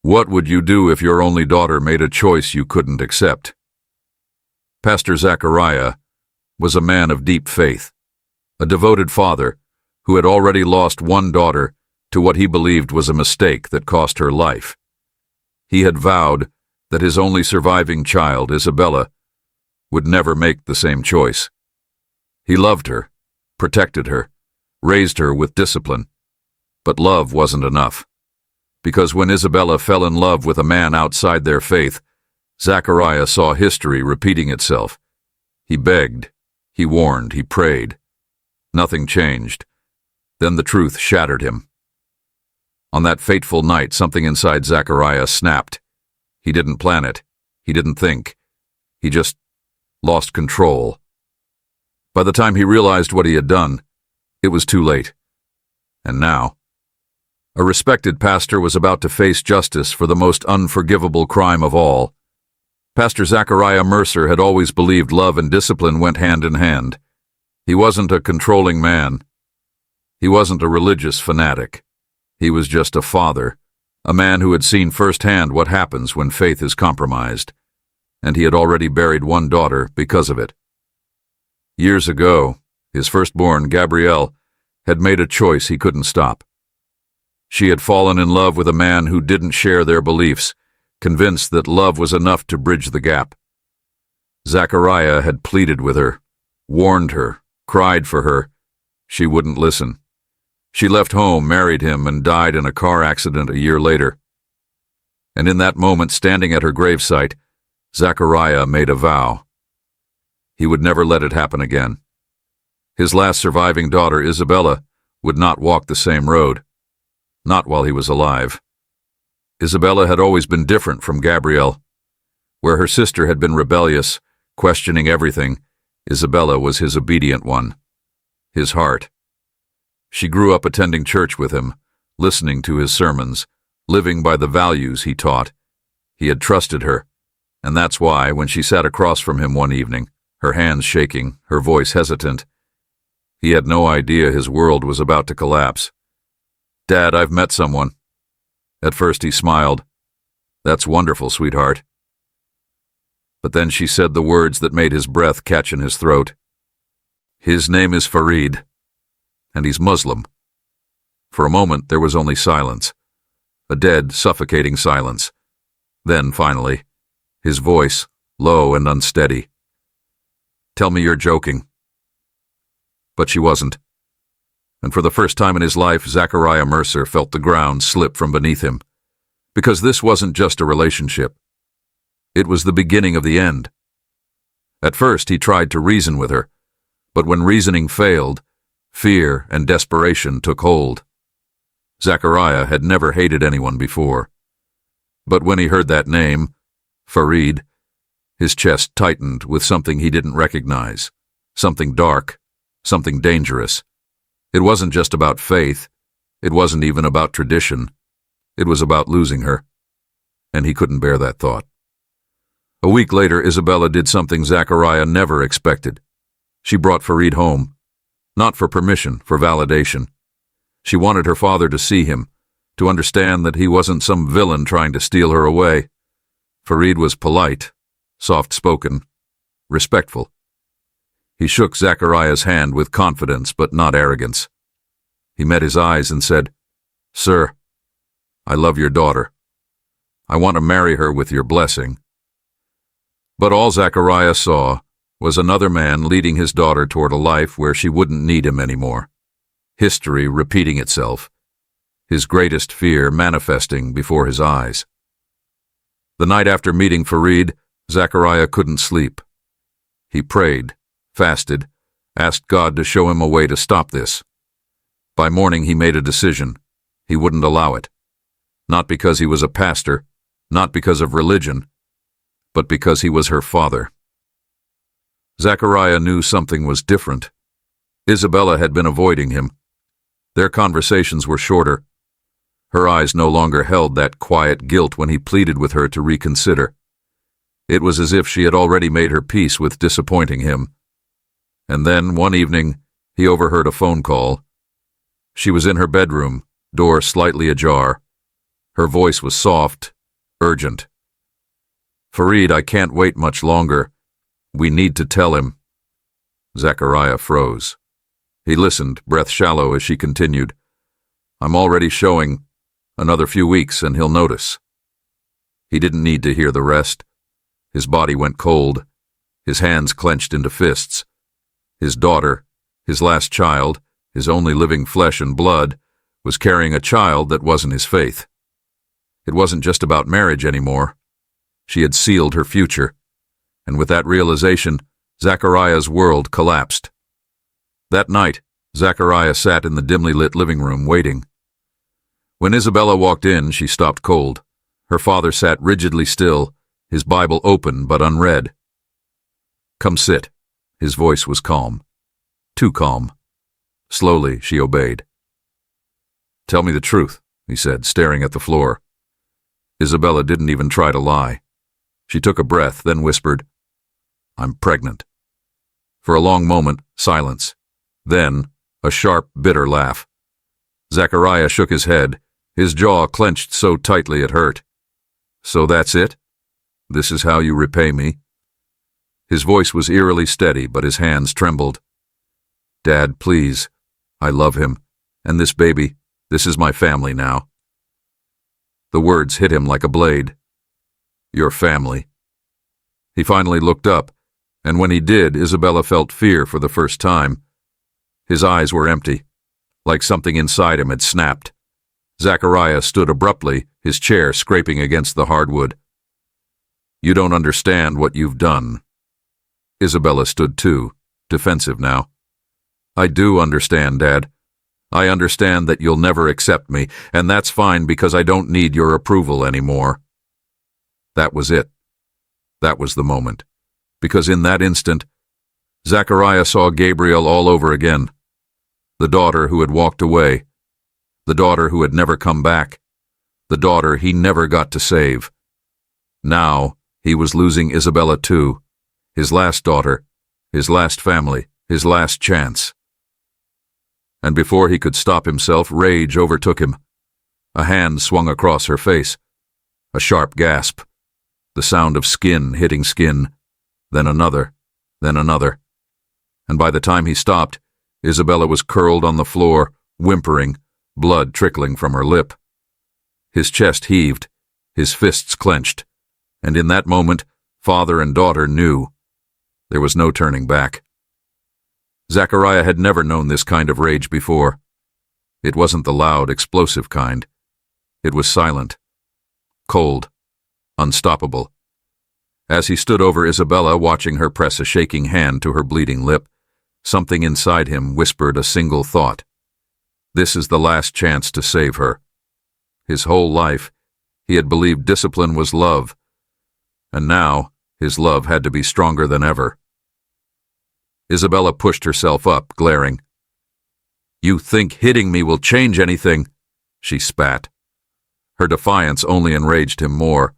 What would you do if your only daughter made a choice you couldn't accept? Pastor Zachariah was a man of deep faith, a devoted father who had already lost one daughter to what he believed was a mistake that cost her life. He had vowed that his only surviving child, Isabella, would never make the same choice. He loved her, protected her, raised her with discipline. But love wasn't enough. Because when Isabella fell in love with a man outside their faith, Zachariah saw history repeating itself. He begged, he warned, he prayed. Nothing changed. Then the truth shattered him. On that fateful night, something inside Zachariah snapped. He didn't plan it. He didn't think. He just lost control. By the time he realized what he had done, it was too late. And now, a respected pastor was about to face justice for the most unforgivable crime of all. Pastor Zachariah Mercer had always believed love and discipline went hand in hand. He wasn't a controlling man. He wasn't a religious fanatic. He was just a father, a man who had seen firsthand what happens when faith is compromised, and he had already buried one daughter because of it. Years ago, his firstborn, Gabrielle, had made a choice he couldn't stop. She had fallen in love with a man who didn't share their beliefs, convinced that love was enough to bridge the gap. Zachariah had pleaded with her, warned her, cried for her. She wouldn't listen. She left home, married him, and died in a car accident a year later. And in that moment, standing at her gravesite, Zachariah made a vow. He would never let it happen again. His last surviving daughter, Isabella, would not walk the same road. Not while he was alive. Isabella had always been different from Gabrielle. Where her sister had been rebellious, questioning everything, Isabella was his obedient one, his heart. She grew up attending church with him, listening to his sermons, living by the values he taught. He had trusted her, and that's why, when she sat across from him one evening, her hands shaking, her voice hesitant, he had no idea his world was about to collapse. "Dad, I've met someone." At first he smiled. "That's wonderful, sweetheart." But then she said the words that made his breath catch in his throat. "His name is Farid, and he's Muslim." For a moment there was only silence, a dead, suffocating silence. Then, finally, his voice, low and unsteady. "Tell me you're joking." But she wasn't. And for the first time in his life, Zachariah Mercer felt the ground slip from beneath him. Because this wasn't just a relationship. It was the beginning of the end. At first, he tried to reason with her, but when reasoning failed, fear and desperation took hold. Zachariah had never hated anyone before. But when he heard that name, Farid, his chest tightened with something he didn't recognize, something dark, something dangerous. It wasn't just about faith. It wasn't even about tradition. It was about losing her. And he couldn't bear that thought. A week later, Isabella did something Zachariah never expected. She brought Farid home. Not for permission, for validation. She wanted her father to see him, to understand that he wasn't some villain trying to steal her away. Farid was polite, soft-spoken, respectful. He shook Zachariah's hand with confidence but not arrogance. He met his eyes and said, "Sir, I love your daughter. I want to marry her with your blessing." But all Zachariah saw was another man leading his daughter toward a life where she wouldn't need him anymore. History repeating itself, his greatest fear manifesting before his eyes. The night after meeting Farid, Zachariah couldn't sleep. He prayed, fasted, asked God to show him a way to stop this. By morning he made a decision. He wouldn't allow it. Not because he was a pastor, not because of religion, but because he was her father. Zachariah knew something was different. Isabella had been avoiding him. Their conversations were shorter. Her eyes no longer held that quiet guilt when he pleaded with her to reconsider. It was as if she had already made her peace with disappointing him. And then, one evening, he overheard a phone call. She was in her bedroom, door slightly ajar. Her voice was soft, urgent. "Fareed, I can't wait much longer. We need to tell him." Zachariah froze. He listened, breath shallow, as she continued. "I'm already showing. Another few weeks and he'll notice." He didn't need to hear the rest. His body went cold. His hands clenched into fists. His daughter, his last child, his only living flesh and blood, was carrying a child that wasn't his faith. It wasn't just about marriage anymore. She had sealed her future, and with that realization, Zachariah's world collapsed. That night, Zachariah sat in the dimly lit living room waiting. When Isabella walked in, she stopped cold. Her father sat rigidly still, his Bible open but unread. "Come sit." His voice was calm. Too calm. Slowly, she obeyed. "Tell me the truth," he said, staring at the floor. Isabella didn't even try to lie. She took a breath, then whispered, "I'm pregnant." For a long moment, silence. Then, a sharp, bitter laugh. Zachariah shook his head, his jaw clenched so tightly it hurt. "So that's it? This is how you repay me?" His voice was eerily steady, but his hands trembled. "Dad, please. I love him. And this baby, this is my family now." The words hit him like a blade. "Your family." He finally looked up, and when he did, Isabella felt fear for the first time. His eyes were empty, like something inside him had snapped. Zachariah stood abruptly, his chair scraping against the hardwood. "You don't understand what you've done." Isabella stood too, defensive now. "I do understand, Dad. I understand that you'll never accept me, and that's fine because I don't need your approval anymore." That was it. That was the moment. Because in that instant, Zachariah saw Gabriel all over again. The daughter who had walked away. The daughter who had never come back. The daughter he never got to save. Now, he was losing Isabella too. His last daughter, his last family, his last chance. And before he could stop himself, rage overtook him. A hand swung across her face. A sharp gasp. The sound of skin hitting skin. Then another. Then another. And by the time he stopped, Isabella was curled on the floor, whimpering, blood trickling from her lip. His chest heaved, his fists clenched, and in that moment, father and daughter knew. There was no turning back. Zachariah had never known this kind of rage before. It wasn't the loud, explosive kind. It was silent, cold, unstoppable. As he stood over Isabella, watching her press a shaking hand to her bleeding lip, something inside him whispered a single thought. This is the last chance to save her. His whole life, he had believed discipline was love, and now his love had to be stronger than ever. Isabella pushed herself up, glaring. "You think hitting me will change anything?" she spat. Her defiance only enraged him more.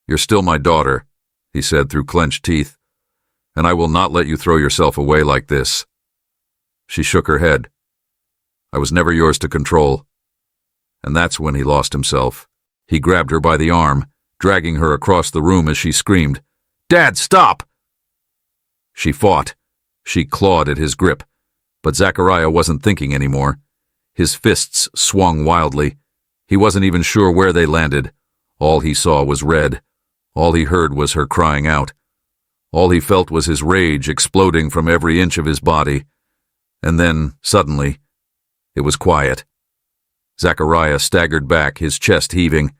"You're still my daughter," he said through clenched teeth, "and I will not let you throw yourself away like this." She shook her head. "I was never yours to control." And that's when he lost himself. He grabbed her by the arm, dragging her across the room as she screamed, "Dad, stop!" She fought. She clawed at his grip, but Zachariah wasn't thinking anymore. His fists swung wildly. He wasn't even sure where they landed. All he saw was red. All he heard was her crying out. All he felt was his rage exploding from every inch of his body. And then, suddenly, it was quiet. Zachariah staggered back, his chest heaving.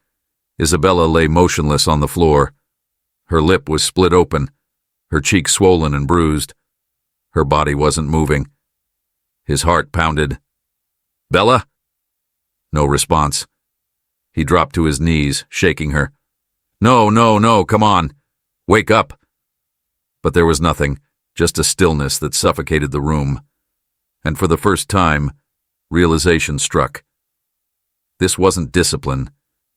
Isabella lay motionless on the floor. Her lip was split open, her cheek swollen and bruised. Her body wasn't moving. His heart pounded. "Bella?" No response. He dropped to his knees, shaking her. "No, no, no, come on. Wake up." But there was nothing, just a stillness that suffocated the room. And for the first time, realization struck. This wasn't discipline.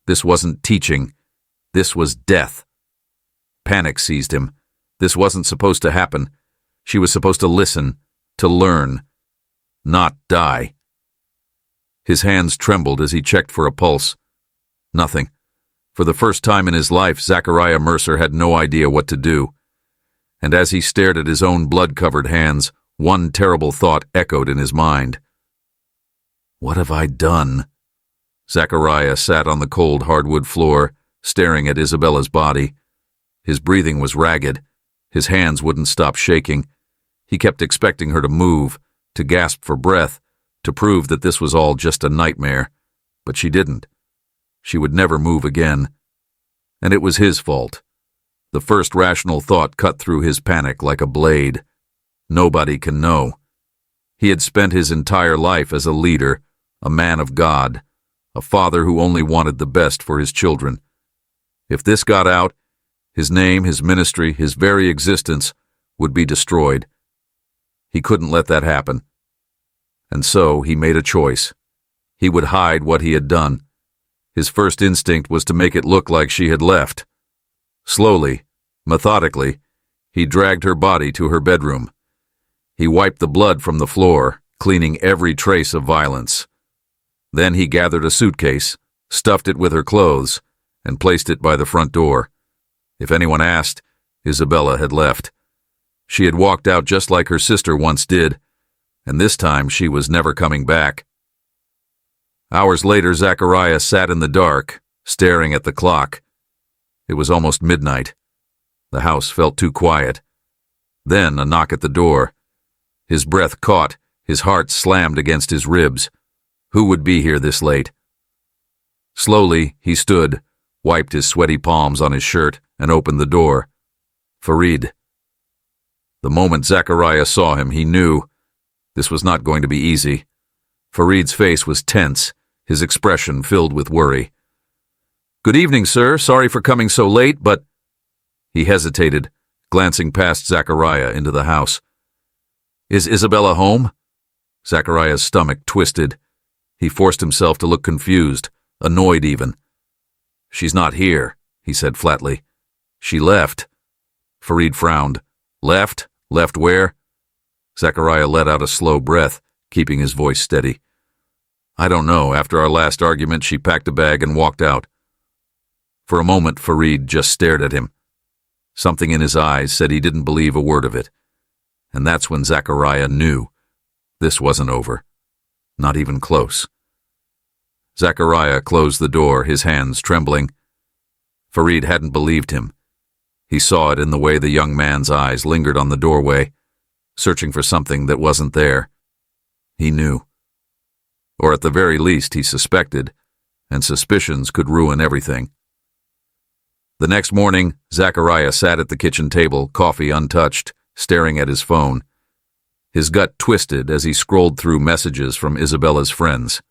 This wasn't teaching. This was death. Panic seized him. This wasn't supposed to happen. She was supposed to listen, to learn, not die. His hands trembled as he checked for a pulse. Nothing. For the first time in his life, Zachariah Mercer had no idea what to do. And as he stared at his own blood-covered hands, one terrible thought echoed in his mind. What have I done? Zachariah sat on the cold hardwood floor, staring at Isabella's body. His breathing was ragged. His hands wouldn't stop shaking. He kept expecting her to move, to gasp for breath, to prove that this was all just a nightmare. But she didn't. She would never move again. And it was his fault. The first rational thought cut through his panic like a blade. Nobody can know. He had spent his entire life as a leader, a man of God, a father who only wanted the best for his children. If this got out, his name, his ministry, his very existence would be destroyed. He couldn't let that happen. And so he made a choice. He would hide what he had done. His first instinct was to make it look like she had left. Slowly, methodically, he dragged her body to her bedroom. He wiped the blood from the floor, cleaning every trace of violence. Then he gathered a suitcase, stuffed it with her clothes, and placed it by the front door. If anyone asked, Isabella had left. She had walked out just like her sister once did, and this time she was never coming back. Hours later, Zachariah sat in the dark, staring at the clock. It was almost midnight. The house felt too quiet. Then a knock at the door. His breath caught, his heart slammed against his ribs. Who would be here this late? Slowly, he stood, wiped his sweaty palms on his shirt, and opened the door. Farid. The moment Zachariah saw him, he knew this was not going to be easy. Farid's face was tense, his expression filled with worry. "Good evening, sir. Sorry for coming so late, but—" He hesitated, glancing past Zachariah into the house. "Is Isabella home?" Zachariah's stomach twisted. He forced himself to look confused, annoyed even. "She's not here," he said flatly. "She left." Farid frowned. "Left? Left where?" Zachariah let out a slow breath, keeping his voice steady. "I don't know. After our last argument, she packed a bag and walked out." For a moment, Farid just stared at him. Something in his eyes said he didn't believe a word of it. And that's when Zachariah knew. This wasn't over. Not even close. Zachariah closed the door, his hands trembling. Farid hadn't believed him. He saw it in the way the young man's eyes lingered on the doorway, searching for something that wasn't there. He knew. Or at the very least, he suspected, and suspicions could ruin everything. The next morning, Zachariah sat at the kitchen table, coffee untouched, staring at his phone. His gut twisted as he scrolled through messages from Isabella's friends.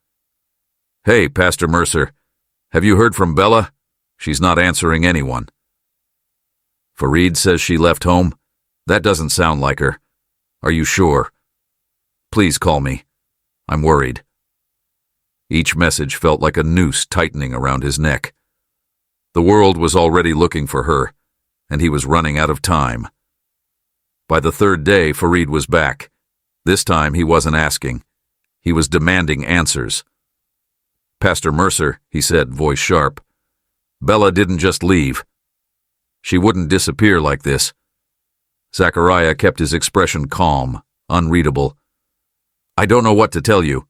"Hey, Pastor Mercer, have you heard from Bella? She's not answering anyone." "Farid says she left home? That doesn't sound like her. Are you sure? Please call me. I'm worried." Each message felt like a noose tightening around his neck. The world was already looking for her, and he was running out of time. By the third day, Farid was back. This time he wasn't asking. He was demanding answers. "Pastor Mercer," he said, voice sharp, "Bella didn't just leave. She wouldn't disappear like this." Zachariah kept his expression calm, unreadable. "I don't know what to tell you."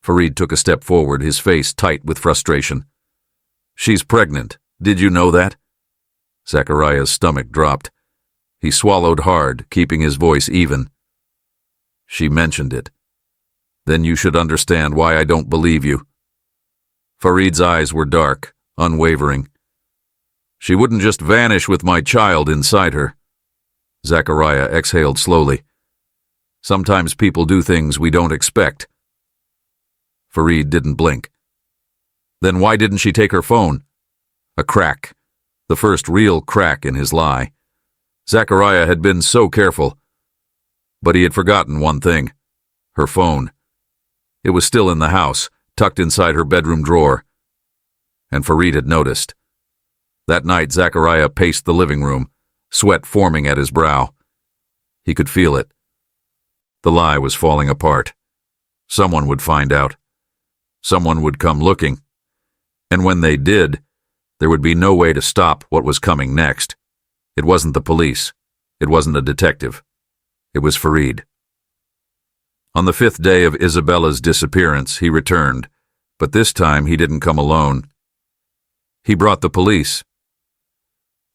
Farid took a step forward, his face tight with frustration. "She's pregnant. Did you know that?" Zachariah's stomach dropped. He swallowed hard, keeping his voice even. "She mentioned it. Then you should understand why I don't believe you." Farid's eyes were dark, unwavering. "She wouldn't just vanish with my child inside her." Zachariah exhaled slowly. "Sometimes people do things we don't expect." Farid didn't blink. "Then why didn't she take her phone?" A crack. The first real crack in his lie. Zachariah had been so careful. But he had forgotten one thing. Her phone. It was still in the house, tucked inside her bedroom drawer. And Farid had noticed. That night, Zachariah paced the living room, sweat forming at his brow. He could feel it. The lie was falling apart. Someone would find out. Someone would come looking. And when they did, there would be no way to stop what was coming next. It wasn't the police. It wasn't a detective. It was Farid. On the 5th day of Isabella's disappearance, he returned, but this time he didn't come alone. He brought the police.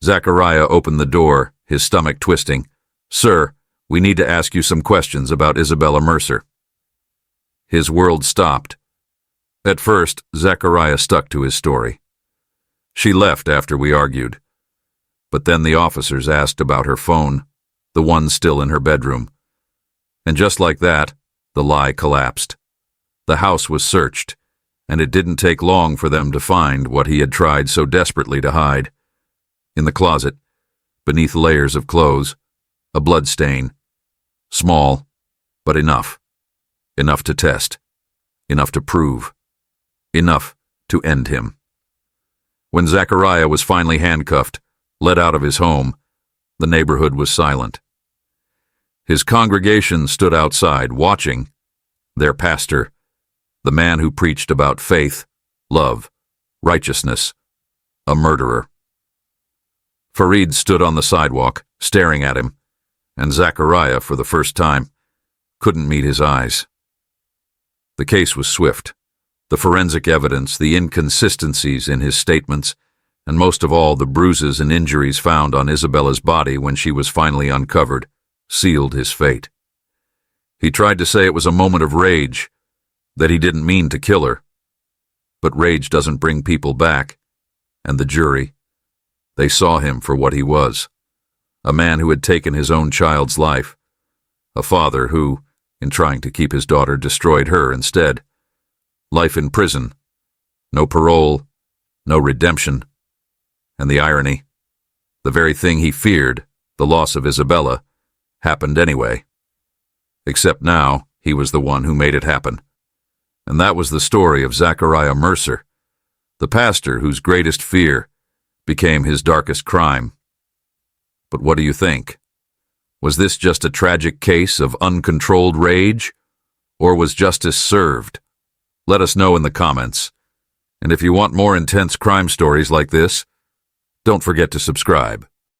Zachariah opened the door, his stomach twisting. "Sir, we need to ask you some questions about Isabella Mercer." His world stopped. At first, Zachariah stuck to his story. "She left after we argued." But then the officers asked about her phone, the one still in her bedroom. And just like that, the lie collapsed. The house was searched, and it didn't take long for them to find what he had tried so desperately to hide. In the closet, beneath layers of clothes, a blood stain. Small, but enough. Enough to test. Enough to prove. Enough to end him. When Zachariah was finally handcuffed, led out of his home, the neighborhood was silent. His congregation stood outside, watching. Their pastor, the man who preached about faith, love, righteousness, a murderer. Farid stood on the sidewalk, staring at him, and Zachariah, for the first time, couldn't meet his eyes. The case was swift. The forensic evidence, the inconsistencies in his statements, and most of all the bruises and injuries found on Isabella's body when she was finally uncovered, sealed his fate. He tried to say it was a moment of rage, that he didn't mean to kill her. But rage doesn't bring people back, and the jury, they saw him for what he was, a man who had taken his own child's life, a father who, in trying to keep his daughter, destroyed her instead. Life in prison, no parole, no redemption. And the irony, the very thing he feared, the loss of Isabella, happened anyway. Except now, he was the one who made it happen. And that was the story of Zachariah Mercer, the pastor whose greatest fear became his darkest crime. But what do you think? Was this just a tragic case of uncontrolled rage? Or was justice served? Let us know in the comments. And if you want more intense crime stories like this, don't forget to subscribe.